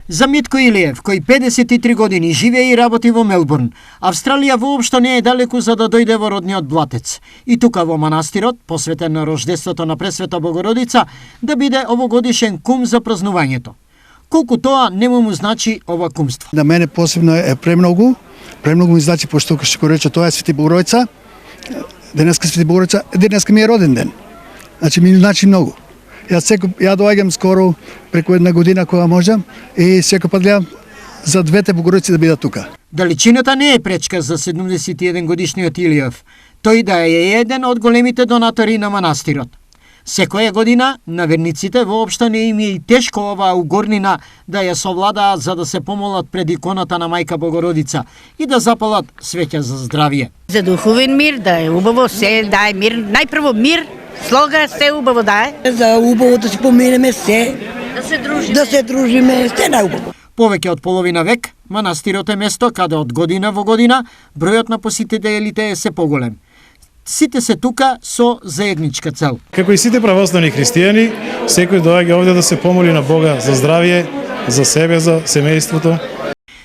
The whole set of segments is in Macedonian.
За Митко Илиев, кој 53 години живее и работи во Мелбурн, Австралија воопшто не е далеку за да дојде во родниот Блатец. И тука во манастирот, посветен на рождеството на Пресвета Богородица, да биде овогодишен кум за празнувањето. Колку тоа не му значи ова кумство. На мене посебно е премногу ми значи, пошто ќе го рече тоа е Свети Богородица. Денеска Свети Богородица, денеска ми е роден ден. Значи ми значи многу. Ја доаѓам скоро преку една година кога можам и секој пат гледам за двете Богородици да бидат тука. Далечината не е пречка за 71 годишниот Илиев. Тој да е еден од големите донатори на манастирот. Секоја година на верниците воопшто не им е и тешко оваа угорнина да ја совладаат за да се помолат пред иконата на Мајка Богородица и да запалат свеќа за здравие. За духовен мир, да е убаво се, да е мир, најпрво мир, слога се убаво да е. За убаво да се поминеме се, да се дружиме, се најубаво. Повеќе од половина век, манастирот е место каде од година во година бројот на посетителите е се поголем. Сите се тука со заедничка цел. Како и сите православни христијани, секој доаѓа овде да се помоли на Бога за здравје, за себе, за семејството.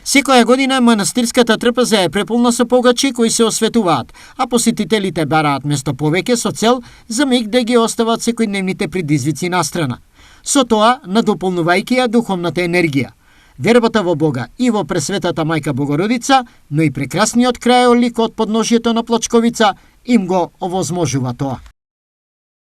Секоја година манастирската трпеза е преполна со погачи кои се осветуваат, а посетителите бараат место повеќе со цел за миг да ги остават секојдневните предизвици настрана. Со тоа надополнувајќи ја духовната енергија, вербата во Бога и во Пресветата Мајка Богородица, но и прекрасниот крајолик од подножјето на Плочковица им го овозможува тоа.